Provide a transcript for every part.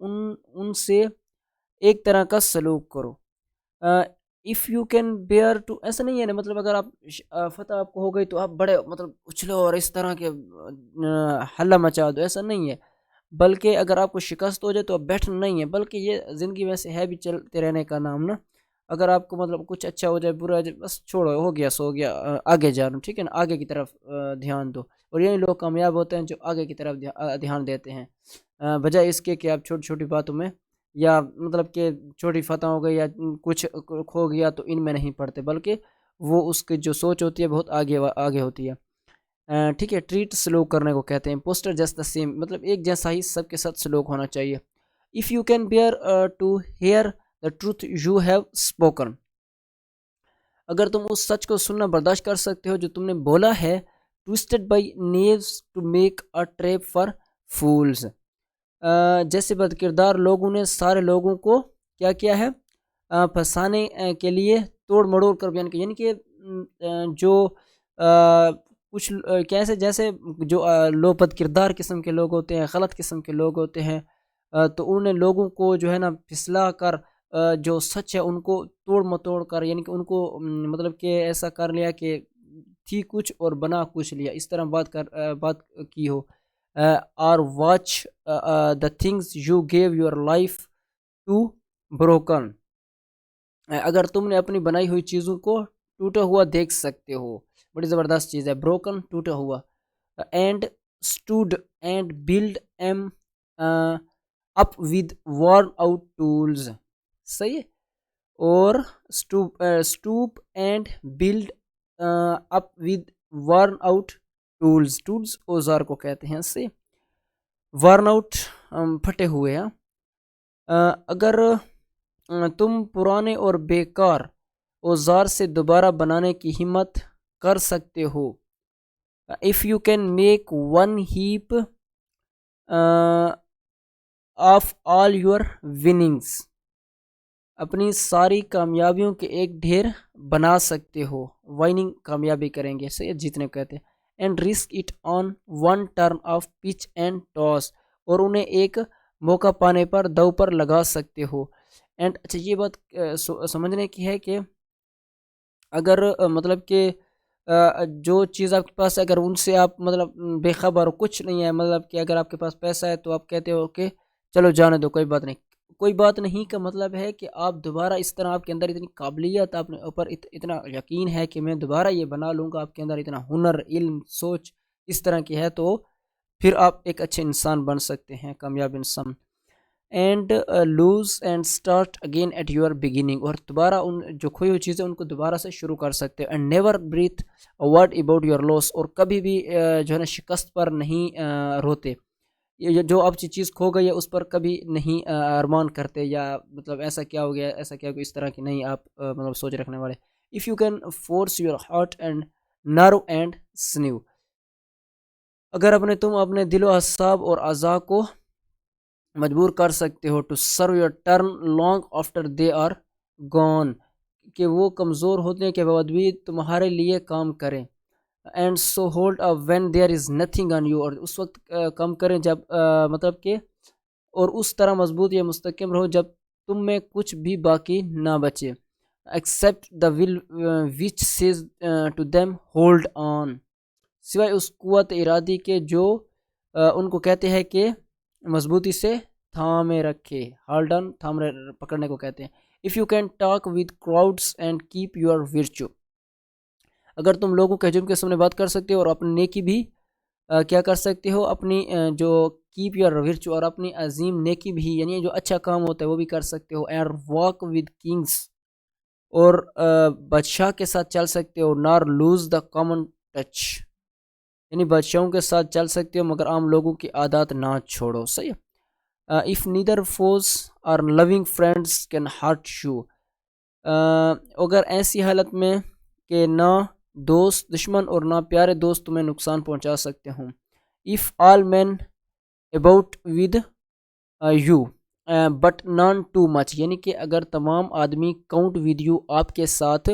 ان سے ایک طرح کا سلوک کرو. If you can bear to, ایسا نہیں ہے نا، مطلب اگر آپ فتح آپ کو ہو گئی تو آپ بڑے مطلب اچھلو اور اس طرح کے حلہ مچا دو، ایسا نہیں ہے. بلکہ اگر آپ کو شکست ہو جائے تو آپ بیٹھنا نہیں ہے، بلکہ یہ زندگی ویسے ہے بھی چلتے رہنے کا نام نا. اگر آپ کو مطلب کچھ اچھا ہو جائے برا ہو جائے بس چھوڑو، ہو گیا سو گیا، آگے جانو، ٹھیک ہے نا، آگے کی طرف دھیان دو. اور یہی لوگ کامیاب ہوتے ہیں جو آگے کی طرف دھیان دیتے ہیں، بجائے اس کے کہ آپ چھوٹی چھوٹی باتوں میں یا مطلب کہ چھوٹی فتح ہو گئی یا کچھ کھو گیا تو ان میں نہیں پڑتے، بلکہ وہ اس کی جو سوچ ہوتی ہے بہت آگے ہوتی ہے. ٹھیک ہے. ٹریٹ سلوک کرنے کو کہتے ہیں. پوسٹر جسٹ دا سیم، مطلب ایک جیسا ہی سب کے ساتھ سلوک ہونا چاہیے. If you can bear to hear the truth you have spoken, اگر تم اس سچ کو سننا برداشت کر سکتے ہو جو تم نے بولا ہے. Twisted by knaves to make a trap for fools, جیسے بد کردار لوگوں نے سارے لوگوں کو کیا کیا ہے، پھنسانے کے لیے توڑ مڑوڑ کر بیان کیا. یعنی کہ جو کچھ کیسے جیسے جو لو بد کردار قسم کے لوگ ہوتے ہیں، غلط قسم کے لوگ ہوتے ہیں، تو انہوں نے لوگوں کو جو ہے نا پھسلا کر جو سچ ہے ان کو توڑ متوڑ کر، یعنی کہ ان کو مطلب کہ ایسا کر لیا کہ تھی کچھ اور بنا کچھ لیا، اس طرح بات کی ہو. اور watch the things you gave your life to broken, اگر تم نے اپنی بنائی ہوئی چیزوں کو ٹوٹا ہوا دیکھ سکتے ہو. بڑی زبردست چیز ہے بروکن، ٹوٹا ہوا. And stood and blood M up with worn out tools, صحیح ہے. اور stoop and build up with worn out tools, tools اوزار کو کہتے ہیں. سے وارن آؤٹ پھٹے ہوئے ہیں. اگر تم پرانے اور بیکار اوزار سے دوبارہ بنانے کی ہمت کر سکتے ہو. If you can make one heap of all your winnings, اپنی ساری کامیابیوں کے ایک ڈھیر بنا سکتے ہو. وائننگ کامیابی کریں گے، سے جیتنے کو کہتے ہیں. And risk it on one turn off pitch and toss, اور انہیں ایک موقع پانے پر دو پر لگا سکتے ہو. اینڈ اچھا یہ بات سمجھنے کی ہے کہ اگر مطلب کہ جو چیز آپ کے پاس ہے اگر ان سے آپ مطلب بے خبر ہو، کچھ نہیں ہے، مطلب کہ اگر آپ کے پاس پیسہ ہے تو آپ کہتے ہو کہ چلو جانے دو، کوئی بات نہیں. کوئی بات نہیں کا مطلب ہے کہ آپ دوبارہ اس طرح آپ کے اندر اتنی قابلیت، آپ نے اوپر اتنا یقین ہے کہ میں دوبارہ یہ بنا لوں گا، آپ کے اندر اتنا ہنر، علم، سوچ اس طرح کی ہے، تو پھر آپ ایک اچھے انسان بن سکتے ہیں، کامیاب انسان. And lose and start again at your beginning, اور دوبارہ ان جو کھوئی ہوئی چیزیں ان کو دوبارہ سے شروع کر سکتے ہیں. And never breathe word about your loss, اور کبھی بھی جو ہے نا شکست پر نہیں روتے. جو آپ چیز کھو گئی ہے اس پر کبھی نہیں ارمان کرتے، یا مطلب ایسا کیا ہو گیا، ایسا کیا ہو گیا، اس طرح کی نہیں آپ مطلب سوچ رکھنے والے. If you can force your heart and nerve and sinew, اگر تم اپنے دل و اعصاب اور اعضاء کو مجبور کر سکتے ہو to serve your turn long after they are gone, کہ وہ کمزور ہونے کے بعد بھی تمہارے لیے کام کریں. And so hold up when there is nothing on you, اور اس وقت کم کریں جب مطلب کہ اور اس طرح مضبوط یا مستحکم رہو جب تم میں کچھ بھی باقی نہ بچے. Except the will which says to them hold on, سوائے اس قوت ارادی کے جو ان کو کہتے ہیں کہ مضبوطی سے تھامے رکھے. ہولڈ آن، پکڑنے کو کہتے ہیں. If you can talk with crowds and keep your virtue, اگر تم لوگوں کے ہجوم کے سامنے بات کر سکتے ہو اور اپنی نیکی بھی کیا کر سکتے ہو، اپنی جو کیپ یور ورچو، اور اپنی عظیم نیکی بھی، یعنی جو اچھا کام ہوتا ہے وہ بھی کر سکتے ہو. اینڈ واک ود کنگس، اور بادشاہ کے ساتھ چل سکتے ہو. نار لوز دا کامن ٹچ، یعنی بادشاہوں کے ساتھ چل سکتے ہو مگر عام لوگوں کی عادات نہ چھوڑو. صحیح. اف نیدر فوز اور لونگ فرینڈس کین ہارٹ یو، اگر ایسی حالت میں کہ نہ دوست دشمن اور نہ پیارے دوست تمہیں نقصان پہنچا سکتے ہوں. If all men about with you but none too much, یعنی کہ اگر تمام آدمی کاؤنٹ ود یو، آپ کے ساتھ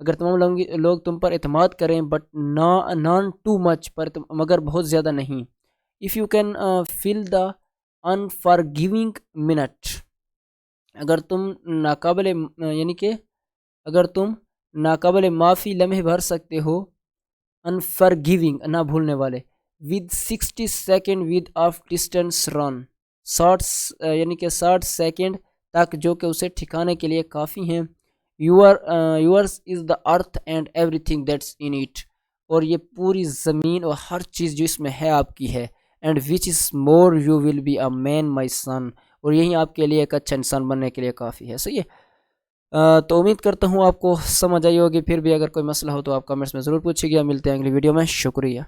اگر تمام لوگ تم پر اعتماد کریں، بٹ نان ٹو مچ، پر مگر بہت زیادہ نہیں. if you can fill the unforgiving minute, اگر تم ناقابل یعنی کہ اگر تم ناقابل معافی لمحے بھر سکتے ہو، unforgiving نہ بھولنے والے، with 60 second worth of distance run, 60 یعنی کہ 60 سیکنڈ تک جو کہ اسے ٹھکانے کے لیے کافی ہیں. yours is the earth and everything that's in it، اور یہ پوری زمین اور ہر چیز جو اس میں ہے آپ کی ہے. and which is more you will be a man my son، اور یہی آپ کے لیے ایک اچھا انسان بننے کے لیے کافی ہے. صحیح ہے. تو امید کرتا ہوں آپ کو سمجھ آئی ہوگی. پھر بھی اگر کوئی مسئلہ ہو تو آپ کمنٹس میں ضرور پوچھیے گا. ملتے ہیں اگلی ویڈیو میں. شکریہ.